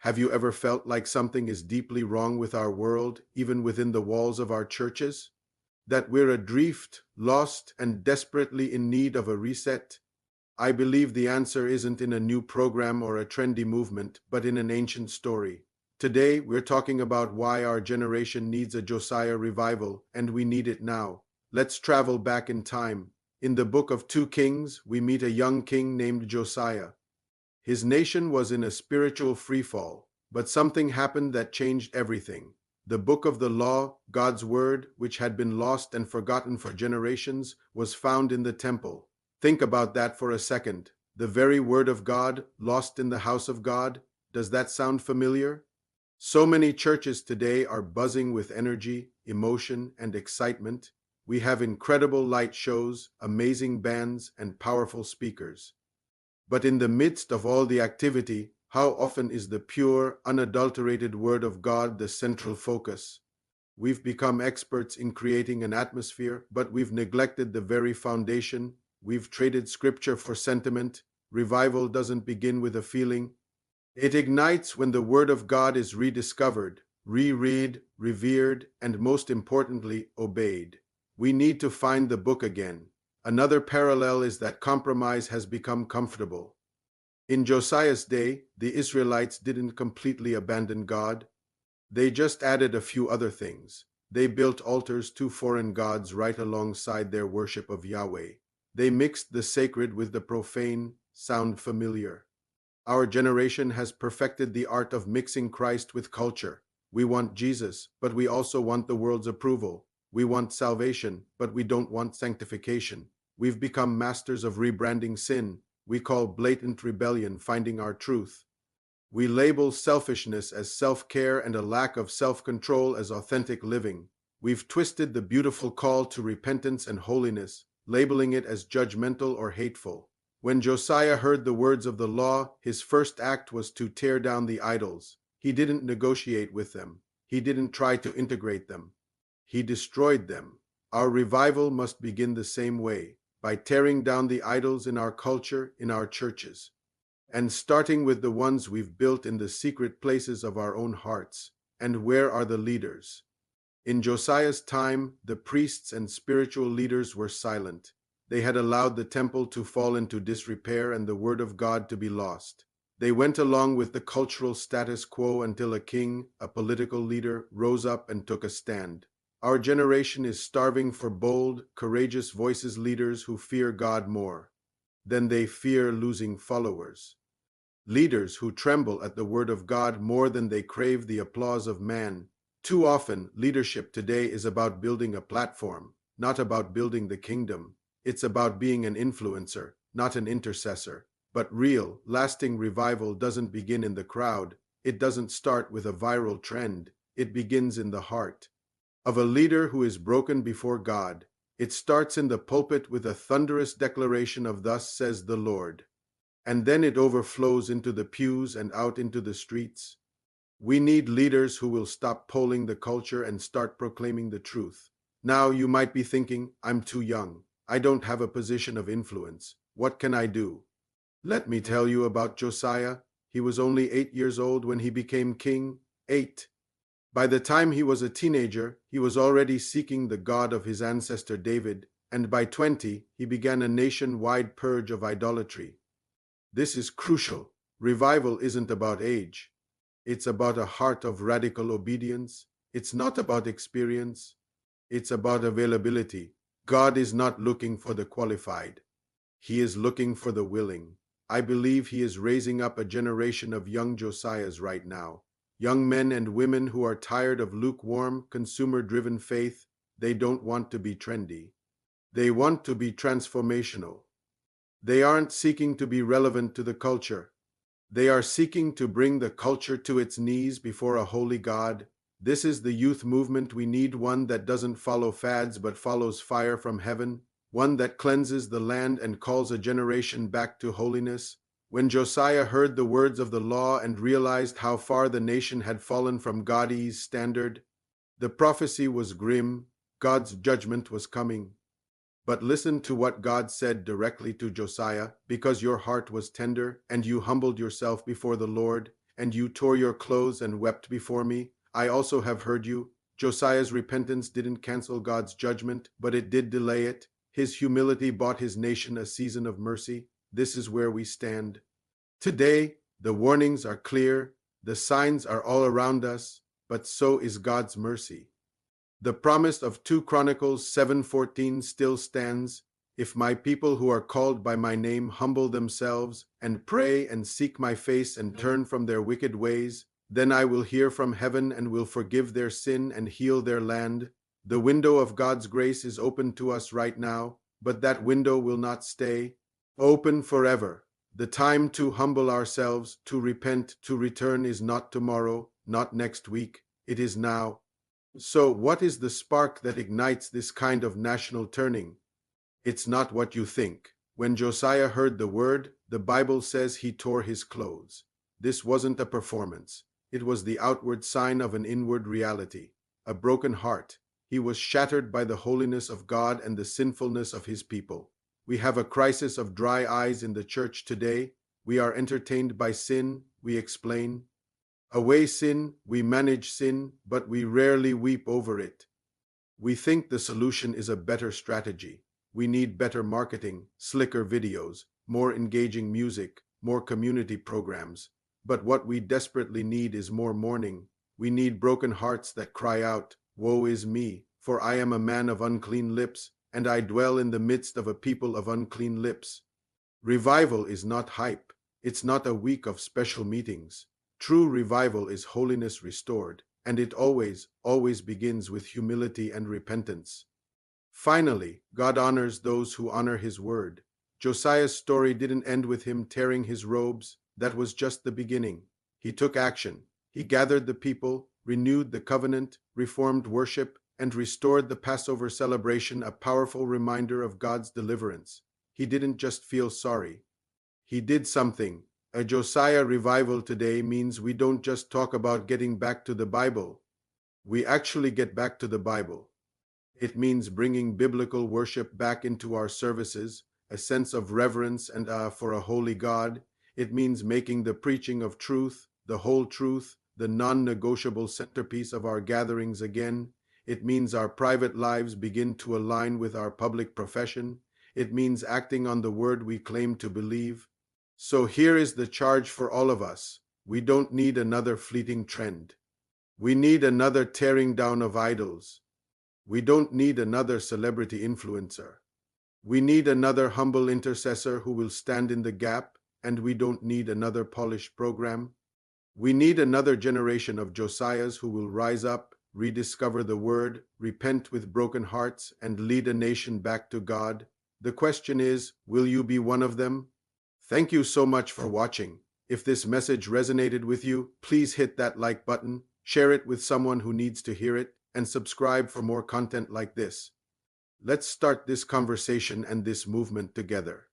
Have you ever felt like something is deeply wrong with our world, even within the walls of our churches? That we're adrift, lost, and desperately in need of a reset? I believe the answer isn't in a new program or a trendy movement, but in an ancient story. Today, we're talking about why our generation needs a Josiah revival, and we need it now. Let's travel back in time. In the book of 2 Kings, we meet a young king named Josiah. His nation was in a spiritual freefall, but something happened that changed everything. The book of the law, God's word, which had been lost and forgotten for generations, was found in the temple. Think about that for a second. The very word of God, lost in the house of God. Does that sound familiar? So many churches today are buzzing with energy, emotion, and excitement. We have incredible light shows, amazing bands, and powerful speakers. But in the midst of all the activity, how often is the pure, unadulterated Word of God the central focus? We've become experts in creating an atmosphere, but we've neglected the very foundation. We've traded scripture for sentiment. Revival doesn't begin with a feeling. It ignites when the Word of God is rediscovered, reread, revered, and most importantly, obeyed. We need to find the book again. Another parallel is that compromise has become comfortable. In Josiah's day, the Israelites didn't completely abandon God. They just added a few other things. They built altars to foreign gods right alongside their worship of Yahweh. They mixed the sacred with the profane. Sound familiar? Our generation has perfected the art of mixing Christ with culture. We want Jesus, but we also want the world's approval. We want salvation, but we don't want sanctification. We've become masters of rebranding sin. We call blatant rebellion finding our truth. We label selfishness as self-care and a lack of self-control as authentic living. We've twisted the beautiful call to repentance and holiness, labeling it as judgmental or hateful. When Josiah heard the words of the law, his first act was to tear down the idols. He didn't negotiate with them. He didn't try to integrate them. He destroyed them. Our revival must begin the same way, by tearing down the idols in our culture, in our churches, and starting with the ones we've built in the secret places of our own hearts. And where are the leaders? In Josiah's time, the priests and spiritual leaders were silent. They had allowed the temple to fall into disrepair and the word of God to be lost. They went along with the cultural status quo until a king, a political leader, rose up and took a stand. Our generation is starving for bold, courageous voices, leaders who fear God more than they fear losing followers. Leaders who tremble at the word of God more than they crave the applause of man. Too often, leadership today is about building a platform, not about building the kingdom. It's about being an influencer, not an intercessor. But real, lasting revival doesn't begin in the crowd. It doesn't start with a viral trend. It begins in the heart of a leader who is broken before God. It starts in the pulpit with a thunderous declaration of "Thus says the Lord." And then it overflows into the pews and out into the streets. We need leaders who will stop polling the culture and start proclaiming the truth. Now you might be thinking, I'm too young. I don't have a position of influence. What can I do? Let me tell you about Josiah. He was only 8 years old when he became king. 8. By the time he was a teenager, he was already seeking the God of his ancestor David, and by 20, he began a nationwide purge of idolatry. This is crucial. Revival isn't about age. It's about a heart of radical obedience. It's not about experience. It's about availability. God is not looking for the qualified. He is looking for the willing. I believe he is raising up a generation of young Josiahs right now. Young men and women who are tired of lukewarm, consumer-driven faith. They don't want to be trendy. They want to be transformational. They aren't seeking to be relevant to the culture. They are seeking to bring the culture to its knees before a holy God. This is the youth movement we need, one that doesn't follow fads but follows fire from heaven, one that cleanses the land and calls a generation back to holiness. When Josiah heard the words of the law and realized how far the nation had fallen from God's standard, the prophecy was grim. God's judgment was coming. But listen to what God said directly to Josiah: because your heart was tender and you humbled yourself before the Lord, and you tore your clothes and wept before me. I also have heard you. Josiah's repentance didn't cancel God's judgment, but it did delay it. His humility bought his nation a season of mercy. This is where we stand. Today, the warnings are clear, the signs are all around us, but so is God's mercy. The promise of 2 Chronicles 7:14 still stands. If my people who are called by my name humble themselves and pray and seek my face and turn from their wicked ways, then I will hear from heaven and will forgive their sin and heal their land. The window of God's grace is open to us right now, but that window will not stay open forever. The time to humble ourselves, to repent, to return is not tomorrow, not next week. It is now. So, what is the spark that ignites this kind of national turning? It's not what you think. When Josiah heard the word, the Bible says he tore his clothes. This wasn't a performance. It was the outward sign of an inward reality, a broken heart. He was shattered by the holiness of God and the sinfulness of his people. We have a crisis of dry eyes in the church today. We are entertained by sin, we explain. Away sin, we manage sin, but we rarely weep over it. We think the solution is a better strategy. We need better marketing, slicker videos, more engaging music, more community programs. But what we desperately need is more mourning. We need broken hearts that cry out, "Woe is me, for I am a man of unclean lips, and I dwell in the midst of a people of unclean lips." Revival is not hype. It's not a week of special meetings. True revival is holiness restored, and it always begins with humility and repentance. Finally, God honors those who honor his word. Josiah's story didn't end with him tearing his robes. That was just the beginning. He took action. He gathered the people, renewed the covenant, reformed worship, and restored the Passover celebration, a powerful reminder of God's deliverance. He didn't just feel sorry. He did something. A Josiah revival today means we don't just talk about getting back to the Bible. We actually get back to the Bible. It means bringing biblical worship back into our services, a sense of reverence and awe for a holy God. It means making the preaching of truth, the whole truth, the non-negotiable centerpiece of our gatherings again. It means our private lives begin to align with our public profession. It means acting on the word we claim to believe. So here is the charge for all of us. We don't need another fleeting trend. We need another tearing down of idols. We don't need another celebrity influencer. We need another humble intercessor who will stand in the gap, and we don't need another polished program. We need another generation of Josiahs who will rise up, rediscover the word, repent with broken hearts, and lead a nation back to God. The question is, will you be one of them? Thank you so much for watching. If this message resonated with you, please hit that like button, share it with someone who needs to hear it, and subscribe for more content like this. Let's start this conversation and this movement together.